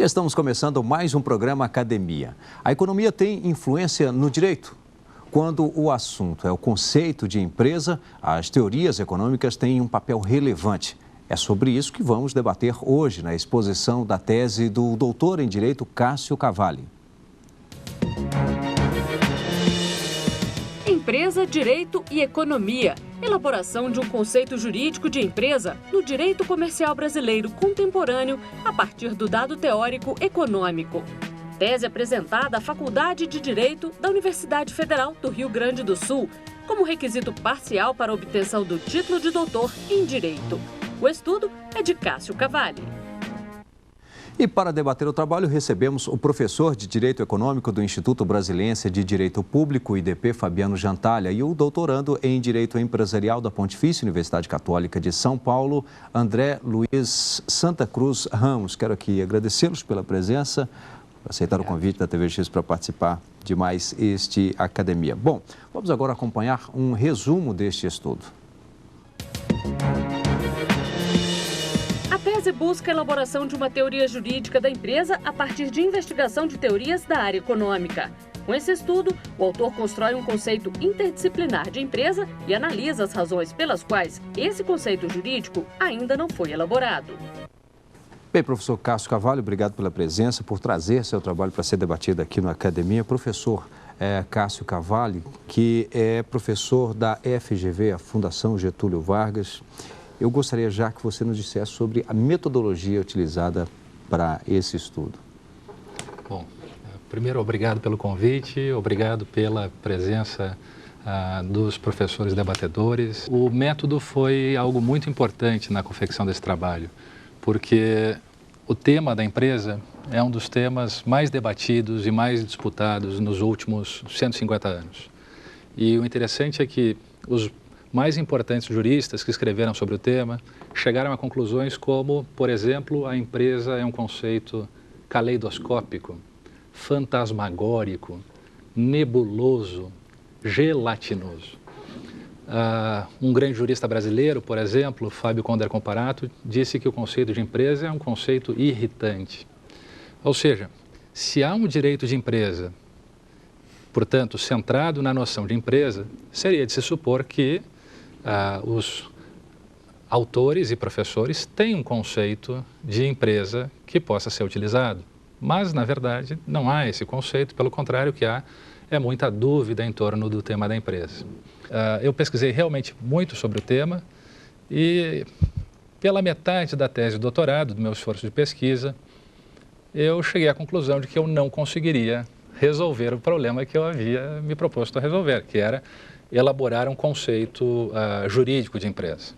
Já estamos começando mais um programa Academia. A economia tem influência no direito? Quando o assunto é o conceito de empresa, as teorias econômicas têm um papel relevante. É sobre isso que vamos debater hoje na exposição da tese do doutor em Direito Cássio Cavalli. Empresa, direito e economia. Elaboração de um conceito jurídico de empresa no direito comercial brasileiro contemporâneo a partir do dado teórico econômico. Tese apresentada à Faculdade de Direito da Universidade Federal do Rio Grande do Sul, como requisito parcial para a obtenção do título de doutor em Direito. O estudo é de Cássio Cavalli. E para debater o trabalho, recebemos o professor de Direito Econômico do Instituto Brasiliense de Direito Público, IDP, Fabiano Jantalha, e o doutorando em Direito Empresarial da Pontifícia Universidade Católica de São Paulo, André Luiz Santa Cruz Ramos. Quero aqui agradecê-los pela presença, por aceitar o convite da TV X para participar de mais este Academia. Bom, vamos agora acompanhar um resumo deste estudo. A tese busca a elaboração de uma teoria jurídica da empresa a partir de investigação de teorias da área econômica. Com esse estudo, o autor constrói um conceito interdisciplinar de empresa e analisa as razões pelas quais esse conceito jurídico ainda não foi elaborado. Bem, professor Cássio Cavalli, obrigado pela presença, por trazer seu trabalho para ser debatido aqui no Academia. Professor Cássio Cavalli, que é professor da FGV, a Fundação Getúlio Vargas. Eu gostaria já que você nos dissesse sobre a metodologia utilizada para esse estudo. Bom, primeiro, obrigado pelo convite, obrigado pela presença dos professores debatedores. O método foi algo muito importante na confecção desse trabalho, porque o tema da empresa é um dos temas mais debatidos e mais disputados nos últimos 150 anos. E o interessante é que os mais importantes juristas que escreveram sobre o tema chegaram a conclusões como, por exemplo, a empresa é um conceito caleidoscópico, fantasmagórico, nebuloso, gelatinoso. Um grande jurista brasileiro, por exemplo, Fábio Conder Comparato, disse que o conceito de empresa é um conceito irritante. Ou seja, se há um direito de empresa, portanto, centrado na noção de empresa, seria de se supor que os autores e professores têm um conceito de empresa que possa ser utilizado. Mas, na verdade, não há esse conceito, pelo contrário, o que há é muita dúvida em torno do tema da empresa. Eu pesquisei realmente muito sobre o tema e, pela metade da tese de doutorado, do meu esforço de pesquisa, eu cheguei à conclusão de que eu não conseguiria resolver o problema que eu havia me proposto a resolver, que era elaborar um conceito jurídico de empresa.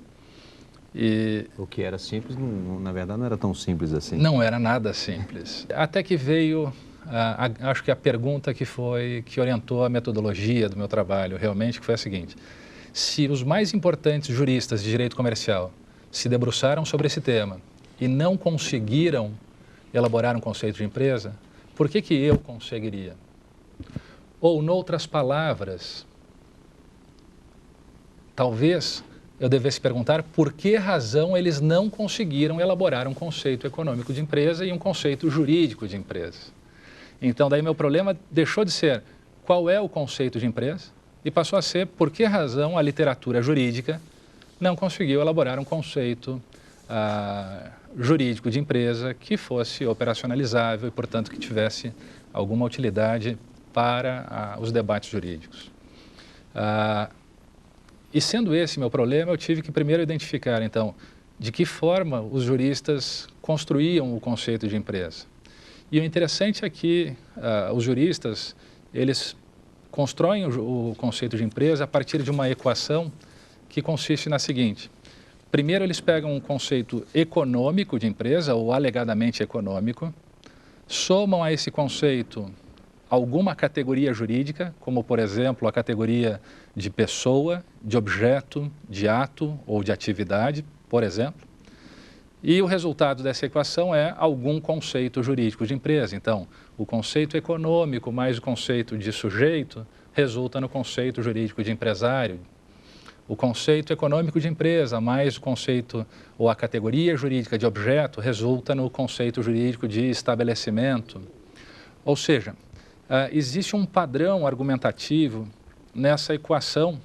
O que era simples, na verdade, não era tão simples assim. Não era nada simples. Até que veio, acho que a pergunta que orientou a metodologia do meu trabalho, realmente, que foi a seguinte: se os mais importantes juristas de direito comercial se debruçaram sobre esse tema e não conseguiram elaborar um conceito de empresa, por que eu conseguiria? Ou, noutras palavras, talvez eu devesse perguntar por que razão eles não conseguiram elaborar um conceito econômico de empresa e um conceito jurídico de empresa. Então, daí meu problema deixou de ser qual é o conceito de empresa e passou a ser por que razão a literatura jurídica não conseguiu elaborar um conceito jurídico de empresa que fosse operacionalizável e, portanto, que tivesse alguma utilidade para os debates jurídicos. E sendo esse meu problema, eu tive que primeiro identificar, então, de que forma os juristas construíam o conceito de empresa. E o interessante é que os juristas, eles constroem o conceito de empresa a partir de uma equação que consiste na seguinte: primeiro eles pegam um conceito econômico de empresa, ou alegadamente econômico, somam a esse conceito alguma categoria jurídica, como, por exemplo, a categoria de pessoa, de objeto, de ato ou de atividade, por exemplo. E o resultado dessa equação é algum conceito jurídico de empresa. Então, o conceito econômico mais o conceito de sujeito resulta no conceito jurídico de empresário. o conceito econômico de empresa mais o conceito ou a categoria jurídica de objeto resulta no conceito jurídico de estabelecimento. Ou seja, existe um padrão argumentativo nessa equação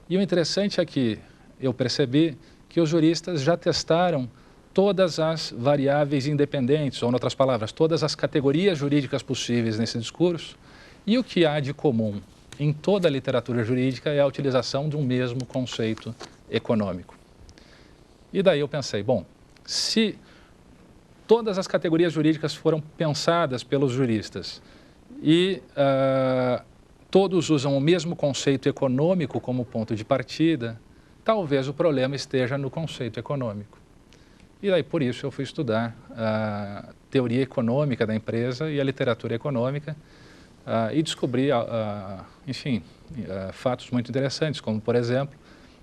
e o interessante é que eu percebi que os juristas já testaram todas as variáveis independentes, ou, em outras palavras, todas as categorias jurídicas possíveis nesse discurso, e o que há de comum em toda a literatura jurídica é a utilização de um mesmo conceito econômico. E daí eu pensei, bom, se todas as categorias jurídicas foram pensadas pelos juristas e todos usam o mesmo conceito econômico como ponto de partida, talvez o problema esteja no conceito econômico. E daí, por isso, eu fui estudar a teoria econômica da empresa e a literatura econômica e descobri, enfim, fatos muito interessantes, como, por exemplo,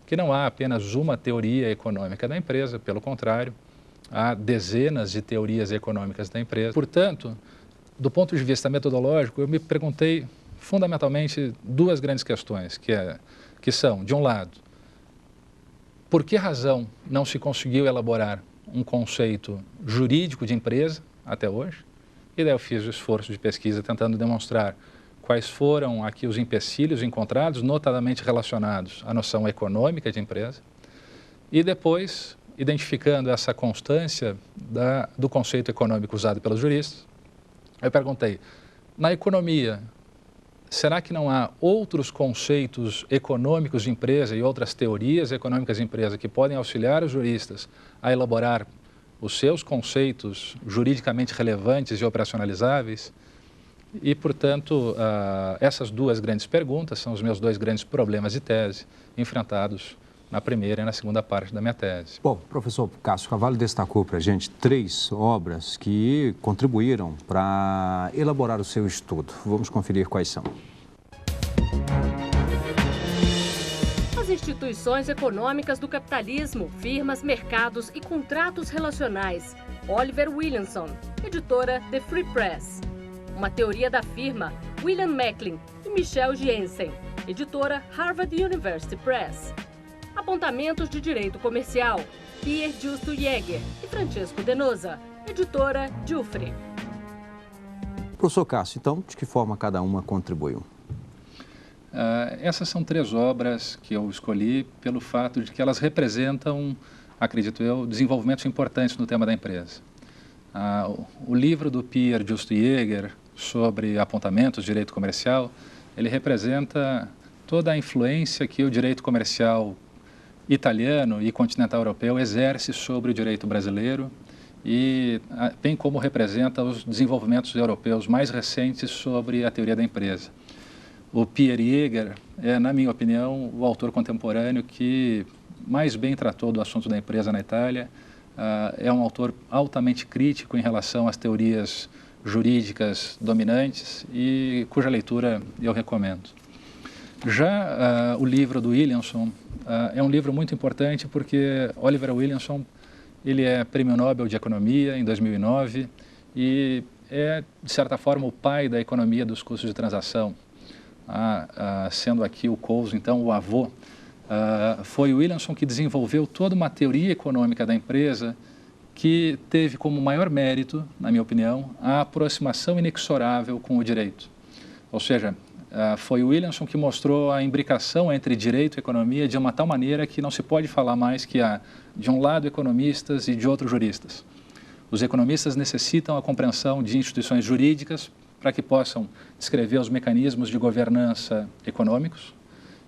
que não há apenas uma teoria econômica da empresa, pelo contrário, há dezenas de teorias econômicas da empresa. Portanto, do ponto de vista metodológico, eu me perguntei fundamentalmente duas grandes questões, que são, de um lado, por que razão não se conseguiu elaborar um conceito jurídico de empresa até hoje? E daí eu fiz o esforço de pesquisa tentando demonstrar quais foram aqui os empecilhos encontrados, notadamente relacionados à noção econômica de empresa, e depois, identificando essa constância do conceito econômico usado pelos juristas, eu perguntei, na economia, será que não há outros conceitos econômicos de empresa e outras teorias econômicas de empresa que podem auxiliar os juristas a elaborar os seus conceitos juridicamente relevantes e operacionalizáveis? E, portanto, essas duas grandes perguntas são os meus dois grandes problemas de tese enfrentados na primeira e na segunda parte da minha tese. Bom, professor Cássio Carvalho destacou para a gente 3 obras que contribuíram para elaborar o seu estudo. Vamos conferir quais são. As instituições econômicas do capitalismo, firmas, mercados e contratos relacionais. Oliver Williamson, editora The Free Press. Uma teoria da firma, William Macklin e Michel Jensen, editora Harvard University Press. Apontamentos de Direito Comercial, Pierre Justo Jäger e Francesco Denosa, editora Giuffre. Professor Cássio, então, de que forma cada uma contribuiu? Essas são 3 obras que eu escolhi pelo fato de que elas representam, acredito eu, desenvolvimentos importantes no tema da empresa. O livro do Pierre Justo Jäger sobre apontamentos de direito comercial, ele representa toda a influência que o direito comercial italiano e continental europeu exerce sobre o direito brasileiro e bem como representa os desenvolvimentos europeus mais recentes sobre a teoria da empresa. O Pierre Jäger é, na minha opinião, o autor contemporâneo que mais bem tratou do assunto da empresa na Itália. É um autor altamente crítico em relação às teorias jurídicas dominantes e cuja leitura eu recomendo. Já o livro do Williamson é um livro muito importante porque Oliver Williamson ele é Prêmio Nobel de Economia em 2009 e é, de certa forma, o pai da economia dos custos de transação. Sendo aqui o Coase, então, o avô. Foi o Williamson que desenvolveu toda uma teoria econômica da empresa que teve como maior mérito, na minha opinião, a aproximação inexorável com o direito. Ou seja, foi o Williamson que mostrou a imbricação entre direito e economia de uma tal maneira que não se pode falar mais que há, de um lado, economistas e de outro, juristas. Os economistas necessitam a compreensão de instituições jurídicas para que possam descrever os mecanismos de governança econômicos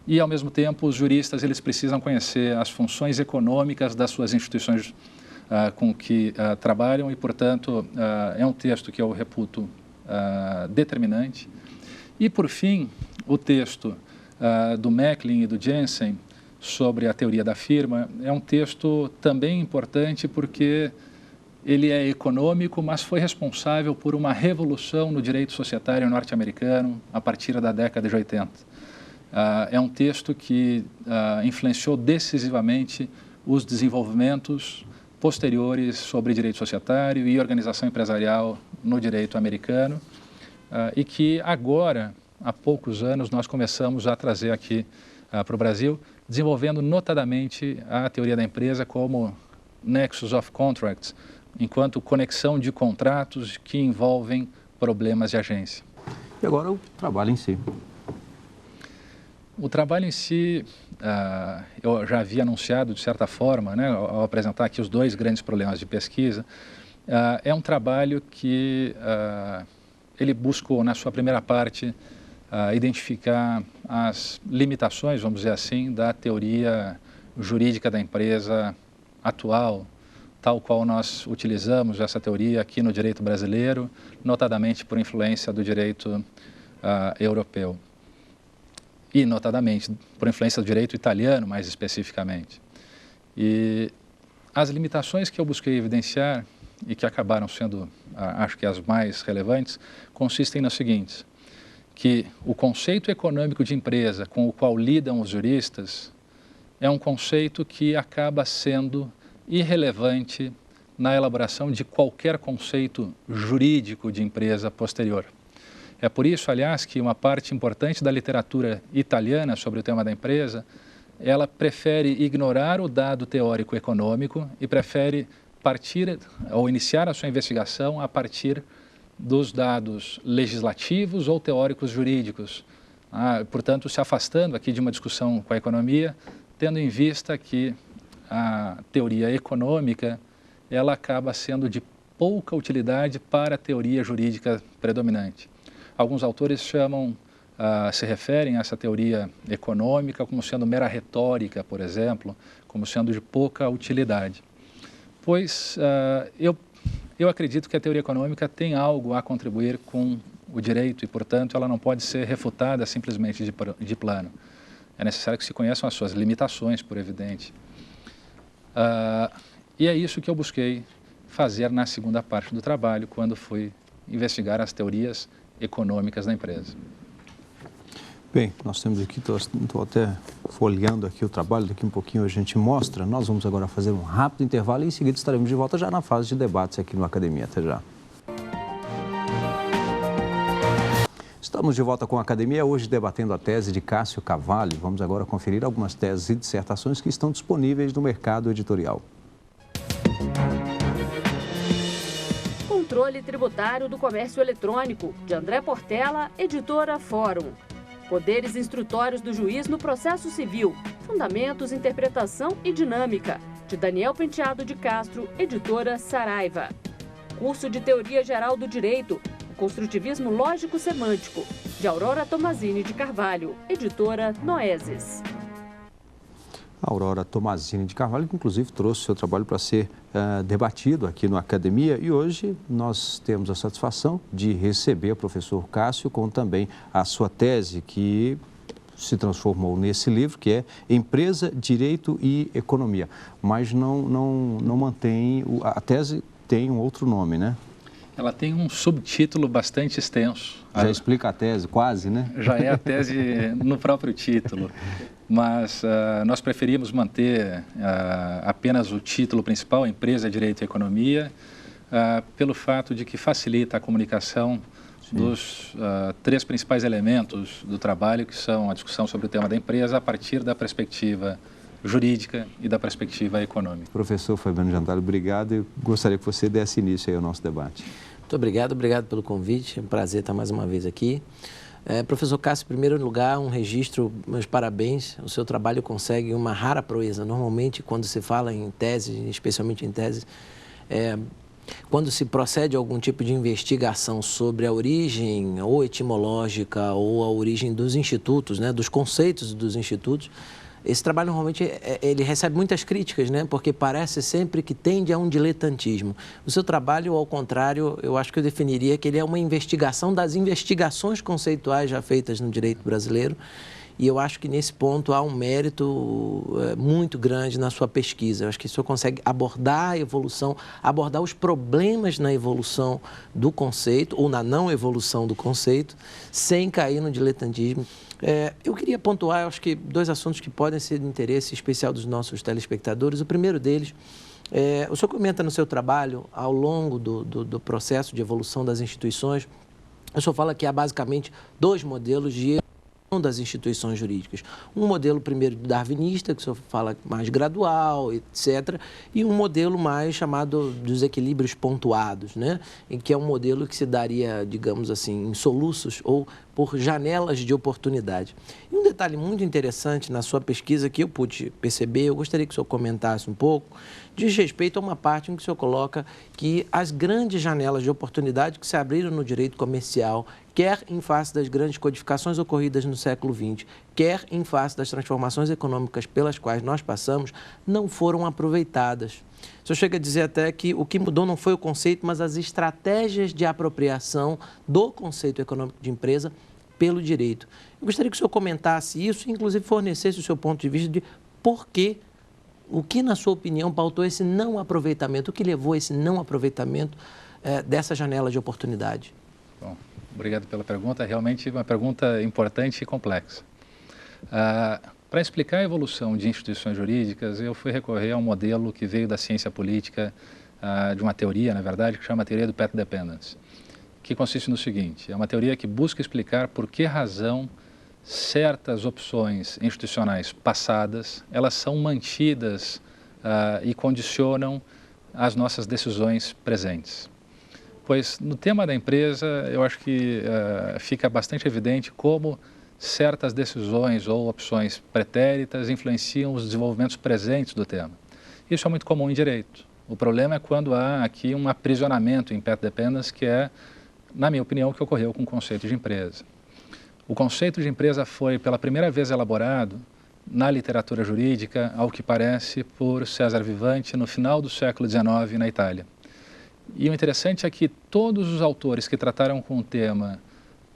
e, ao mesmo tempo, os juristas eles precisam conhecer as funções econômicas das suas instituições com que trabalham e, portanto, é um texto que eu reputo determinante. E, por fim, o texto do Macklin e do Jensen sobre a teoria da firma é um texto também importante porque ele é econômico, mas foi responsável por uma revolução no direito societário norte-americano a partir da década de 80. É um texto que influenciou decisivamente os desenvolvimentos posteriores sobre direito societário e organização empresarial no direito americano e que agora, há poucos anos, nós começamos a trazer aqui para o Brasil desenvolvendo notadamente a teoria da empresa como Nexus of Contracts, enquanto conexão de contratos que envolvem problemas de agência. E agora o trabalho em si. O trabalho em si, eu já havia anunciado de certa forma, né, ao apresentar aqui os dois grandes problemas de pesquisa, é um trabalho que ele buscou, na sua primeira parte, identificar as limitações, vamos dizer assim, da teoria jurídica da empresa atual, tal qual nós utilizamos essa teoria aqui no direito brasileiro, notadamente por influência do direito europeu e, notadamente, por influência do direito italiano, mais especificamente. E as limitações que eu busquei evidenciar e que acabaram sendo, acho que as mais relevantes, consistem nas seguintes: que o conceito econômico de empresa com o qual lidam os juristas é um conceito que acaba sendo irrelevante na elaboração de qualquer conceito jurídico de empresa posterior. É por isso, aliás, que uma parte importante da literatura italiana sobre o tema da empresa, ela prefere ignorar o dado teórico econômico e prefere partir ou iniciar a sua investigação a partir dos dados legislativos ou teóricos jurídicos. Portanto, se afastando aqui de uma discussão com a economia, tendo em vista que a teoria econômica ela acaba sendo de pouca utilidade para a teoria jurídica predominante. Alguns autores se referem a essa teoria econômica como sendo mera retórica, por exemplo, como sendo de pouca utilidade. Pois eu acredito que a teoria econômica tem algo a contribuir com o direito e, portanto, ela não pode ser refutada simplesmente de plano. É necessário que se conheçam as suas limitações, por evidente. E é isso que eu busquei fazer na segunda parte do trabalho, quando fui investigar as teorias econômicas da empresa. Bem, nós temos aqui, estou até folheando aqui o trabalho, daqui um pouquinho a gente mostra. Nós vamos agora fazer um rápido intervalo e em seguida estaremos de volta já na fase de debates aqui no Academia. Até já. Estamos de volta com a Academia, hoje debatendo a tese de Cássio Cavalli. Vamos agora conferir algumas teses e dissertações que estão disponíveis no mercado editorial. Controle tributário do comércio eletrônico, de André Portela, editora Fórum. Poderes instrutórios do juiz no processo civil, fundamentos, interpretação e dinâmica, de Daniel Penteado de Castro, editora Saraiva. Curso de Teoria Geral do Direito, o Construtivismo Lógico-Semântico, de Aurora Tomazini de Carvalho, editora Noeses. Aurora Tomazini de Carvalho, que inclusive trouxe seu trabalho para ser debatido aqui no Academia, e hoje nós temos a satisfação de receber o professor Cássio com também a sua tese, que se transformou nesse livro, que é Empresa, Direito e Economia, mas não mantém, a tese tem um outro nome, né? Ela tem um subtítulo bastante extenso. Já explica a tese, quase, né? Já é a tese no próprio título. Mas nós preferimos manter apenas o título principal, Empresa, Direito e Economia, pelo fato de que facilita a comunicação dos três principais elementos do trabalho, que são a discussão sobre o tema da empresa a partir da perspectiva jurídica e da perspectiva econômica. Professor Fabiano Jantalha, obrigado. Eu gostaria que você desse início aí ao nosso debate. Muito obrigado pelo convite. É um prazer estar mais uma vez aqui. Professor Cássio, em primeiro lugar, um registro, meus parabéns. O seu trabalho consegue uma rara proeza. Normalmente, quando se fala em tese, especialmente em tese, quando se procede a algum tipo de investigação sobre a origem ou etimológica ou a origem dos institutos, né, dos conceitos dos institutos, esse trabalho normalmente ele recebe muitas críticas, né? Porque parece sempre que tende a um diletantismo. O seu trabalho, ao contrário, eu acho que eu definiria que ele é uma investigação das investigações conceituais já feitas no direito brasileiro. E eu acho que nesse ponto há um mérito muito grande na sua pesquisa. Eu acho que o senhor consegue abordar a evolução, abordar os problemas na evolução do conceito ou na não evolução do conceito, sem cair no diletantismo. Eu queria pontuar, acho que, dois assuntos que podem ser de interesse especial dos nossos telespectadores. O primeiro deles, o senhor comenta no seu trabalho, ao longo do processo de evolução das instituições, o senhor fala que há basicamente dois modelos de das instituições jurídicas. Um modelo, primeiro, darwinista, que o senhor fala mais gradual, etc., e um modelo mais chamado dos equilíbrios pontuados, né? Em que é um modelo que se daria, digamos assim, em soluços ou por janelas de oportunidade. E um detalhe muito interessante na sua pesquisa que eu pude perceber, eu gostaria que o senhor comentasse um pouco, diz respeito a uma parte em que o senhor coloca que as grandes janelas de oportunidade que se abriram no direito comercial, quer em face das grandes codificações ocorridas no século XX, quer em face das transformações econômicas pelas quais nós passamos, não foram aproveitadas. O senhor chega a dizer até que o que mudou não foi o conceito, mas as estratégias de apropriação do conceito econômico de empresa pelo direito. Eu gostaria que o senhor comentasse isso e, inclusive, fornecesse o seu ponto de vista de por que, o que, na sua opinião, pautou esse não aproveitamento, o que levou a esse não aproveitamento dessa janela de oportunidade. Bom, obrigado pela pergunta. Realmente uma pergunta importante e complexa. Para explicar a evolução de instituições jurídicas, eu fui recorrer a um modelo que veio da ciência política, de uma teoria, na verdade, que chama a teoria do path dependence, que consiste no seguinte: é uma teoria que busca explicar por que razão certas opções institucionais passadas, elas são mantidas e condicionam as nossas decisões presentes. Pois no tema da empresa, eu acho que fica bastante evidente como certas decisões ou opções pretéritas influenciam os desenvolvimentos presentes do tema. Isso é muito comum em direito. O problema é quando há aqui um aprisionamento em path dependence, que é, na minha opinião, o que ocorreu com o conceito de empresa. O conceito de empresa foi pela primeira vez elaborado na literatura jurídica, ao que parece, por César Vivante no final do século XIX na Itália. E o interessante é que todos os autores que trataram com o tema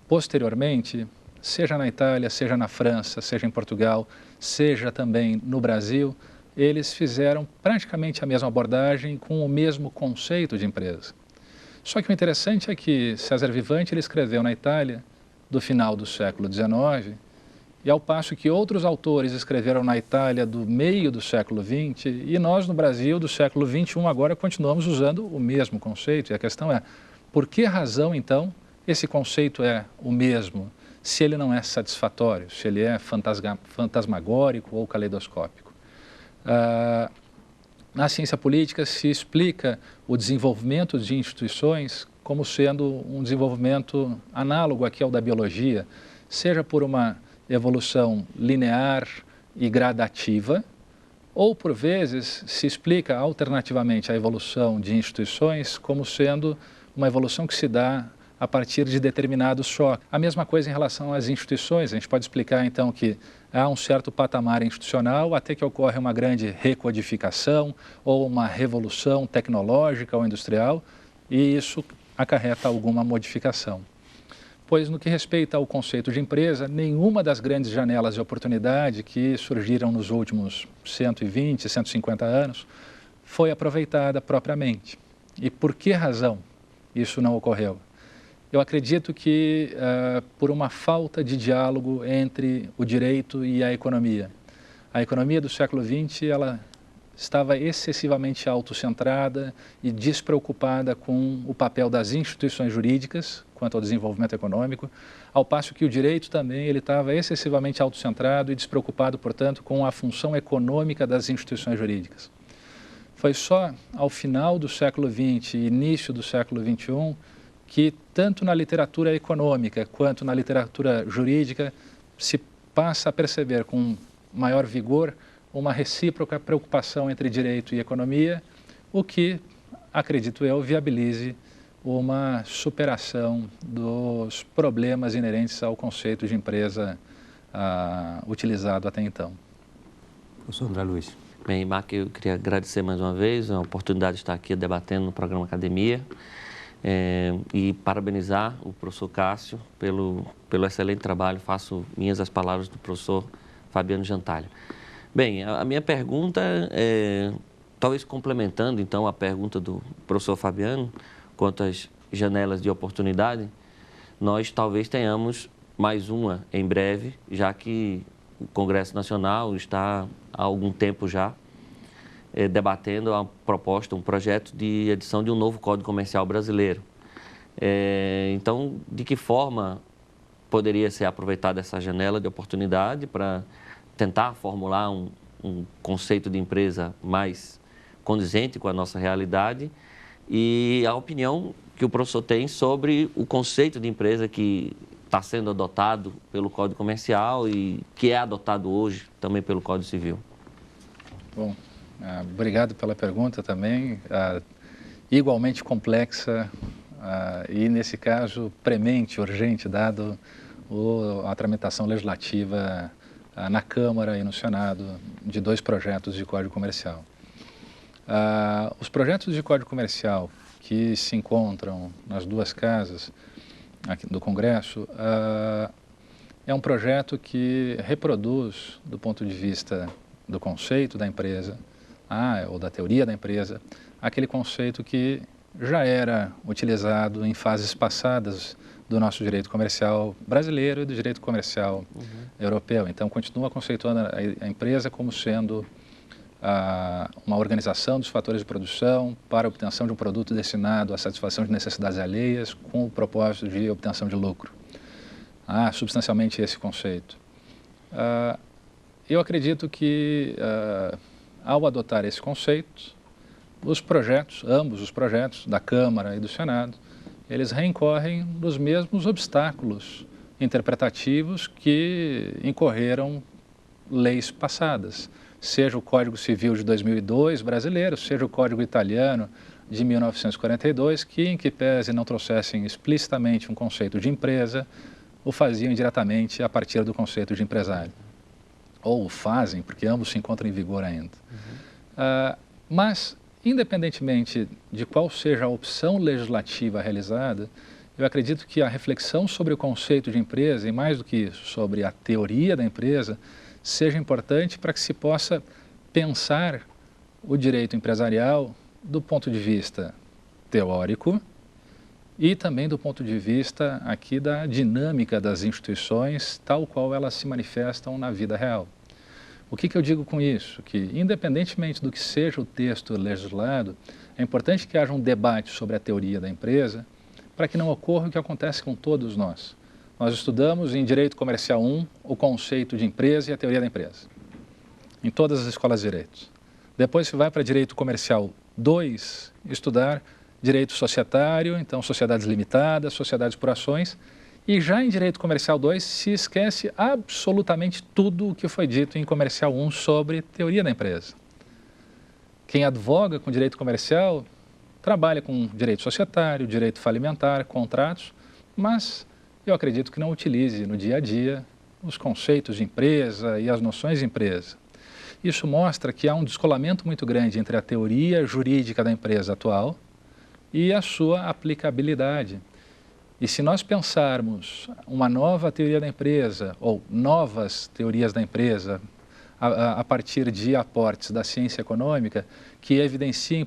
posteriormente, seja na Itália, seja na França, seja em Portugal, seja também no Brasil, eles fizeram praticamente a mesma abordagem com o mesmo conceito de empresa. Só que o interessante é que César Vivante ele escreveu na Itália do final do século XIX, e ao passo que outros autores escreveram na Itália do meio do século XX, e nós no Brasil do século XXI agora continuamos usando o mesmo conceito. E a questão é, por que razão então esse conceito é o mesmo, se ele não é satisfatório, se ele é fantasmagórico ou caleidoscópico? Na ciência política se explica o desenvolvimento de instituições como sendo um desenvolvimento análogo aqui ao da biologia, seja por uma evolução linear e gradativa, ou por vezes se explica alternativamente a evolução de instituições como sendo uma evolução que se dá a partir de determinados choques. A mesma coisa em relação às instituições, a gente pode explicar então que há um certo patamar institucional até que ocorre uma grande recodificação ou uma revolução tecnológica ou industrial, e isso acarreta alguma modificação. Pois no que respeita ao conceito de empresa, nenhuma das grandes janelas de oportunidade que surgiram nos últimos 120, 150 anos foi aproveitada propriamente. E por que razão isso não ocorreu? Eu acredito que por uma falta de diálogo entre o direito e a economia. A economia do século XX, ela estava excessivamente autocentrada e despreocupada com o papel das instituições jurídicas quanto ao desenvolvimento econômico, ao passo que o direito também ele estava excessivamente autocentrado e despreocupado, portanto, com a função econômica das instituições jurídicas. Foi só ao final do século XX e início do século XXI que, tanto na literatura econômica quanto na literatura jurídica, se passa a perceber com maior vigor uma recíproca preocupação entre direito e economia, o que, acredito eu, viabilize uma superação dos problemas inerentes ao conceito de empresa utilizado até então. Professor André Luiz. Bem, Marc, eu queria agradecer mais uma vez a oportunidade de estar aqui debatendo no programa Academia e parabenizar o professor Cássio pelo excelente trabalho. Faço minhas as palavras do professor Fabiano Jantalha. Bem, a minha pergunta talvez complementando então a pergunta do professor Fabiano quanto às janelas de oportunidade, nós talvez tenhamos mais uma em breve, já que o Congresso Nacional está há algum tempo já debatendo a proposta, um projeto de edição de um novo Código Comercial brasileiro. Então, de que forma poderia ser aproveitada essa janela de oportunidade para tentar formular um conceito de empresa mais condizente com a nossa realidade e a opinião que o professor tem sobre o conceito de empresa que está sendo adotado pelo Código Comercial e que é adotado hoje também pelo Código Civil. Bom, obrigado pela pergunta também, igualmente complexa e, nesse caso, premente, urgente, dado a tramitação legislativa na Câmara e no Senado de 2 projetos de Código Comercial. Os projetos de Código Comercial que se encontram nas 2 casas aqui do Congresso é um projeto que reproduz, do ponto de vista do conceito da empresa, ou da teoria da empresa, aquele conceito que já era utilizado em fases passadas do nosso direito comercial brasileiro e do direito comercial europeu. Então, continua conceituando a empresa como sendo uma organização dos fatores de produção para a obtenção de um produto destinado à satisfação de necessidades alheias com o propósito de obtenção de lucro. Substancialmente esse conceito. Eu acredito que, ao adotar esse conceito, ambos os projetos da Câmara e do Senado, eles reincorrem nos mesmos obstáculos interpretativos que incorreram leis passadas, seja o Código Civil de 2002 brasileiro, seja o Código Italiano de 1942, que, em que pese não trouxessem explicitamente um conceito de empresa, o faziam diretamente a partir do conceito de empresário. Ou o fazem, porque ambos se encontram em vigor ainda. Mas, independentemente de qual seja a opção legislativa realizada, eu acredito que a reflexão sobre o conceito de empresa, e mais do que isso, sobre a teoria da empresa, seja importante para que se possa pensar o direito empresarial do ponto de vista teórico e também do ponto de vista aqui da dinâmica das instituições, tal qual elas se manifestam na vida real. O que eu digo com isso? Que, independentemente do que seja o texto legislado, é importante que haja um debate sobre a teoria da empresa para que não ocorra o que acontece com todos nós. Nós estudamos em Direito Comercial 1 o conceito de empresa e a teoria da empresa, em todas as escolas de direito. Depois se vai para Direito Comercial 2 estudar Direito Societário, então sociedades limitadas, sociedades por ações, e já em Direito Comercial 2 se esquece absolutamente tudo o que foi dito em Comercial 1 sobre teoria da empresa. Quem advoga com Direito Comercial trabalha com Direito Societário, Direito Falimentar, contratos, mas eu acredito que não utilize no dia a dia os conceitos de empresa e as noções de empresa. Isso mostra que há um descolamento muito grande entre a teoria jurídica da empresa atual e a sua aplicabilidade. E se nós pensarmos uma nova teoria da empresa ou novas teorias da empresa a partir de aportes da ciência econômica que evidenciem,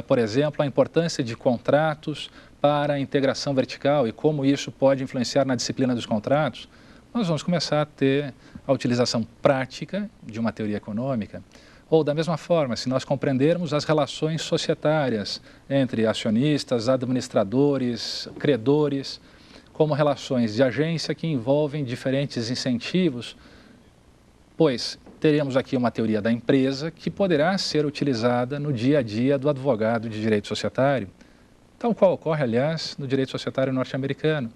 por exemplo, a importância de contratos para a integração vertical e como isso pode influenciar na disciplina dos contratos, nós vamos começar a ter a utilização prática de uma teoria econômica. Ou, da mesma forma, se nós compreendermos as relações societárias entre acionistas, administradores, credores, como relações de agência que envolvem diferentes incentivos, pois teremos aqui uma teoria da empresa que poderá ser utilizada no dia a dia do advogado de direito societário, tal qual ocorre, aliás, no direito societário norte-americano.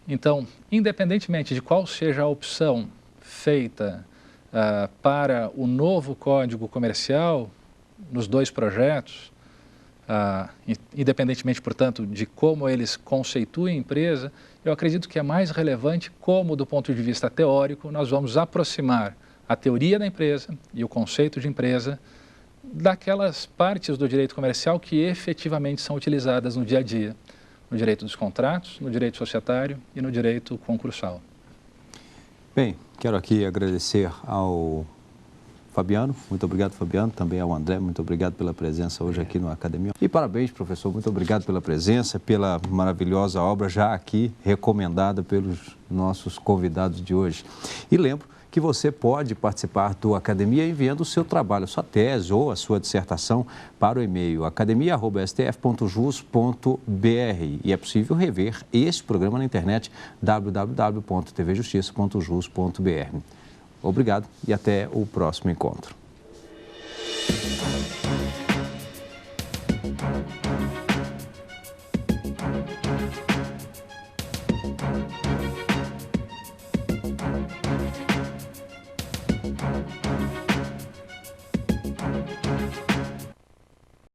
Então, independentemente de qual seja a opção feita para o novo Código Comercial, nos 2 projetos, independentemente, portanto, de como eles conceituem a empresa, eu acredito que é mais relevante como, do ponto de vista teórico, nós vamos aproximar a teoria da empresa e o conceito de empresa daquelas partes do direito comercial que efetivamente são utilizadas no dia a dia, no direito dos contratos, no direito societário e no direito concursal. Bem, quero aqui agradecer ao Fabiano, muito obrigado, Fabiano, também ao André, muito obrigado pela presença hoje aqui no Academia. E parabéns, professor, muito obrigado pela presença, pela maravilhosa obra já aqui recomendada pelos nossos convidados de hoje. E lembro que você pode participar do Academia enviando o seu trabalho, a sua tese ou a sua dissertação para o e-mail academia@stf.jus.br. E é possível rever este programa na internet www.tvjustiça.jus.br. Obrigado e até o próximo encontro.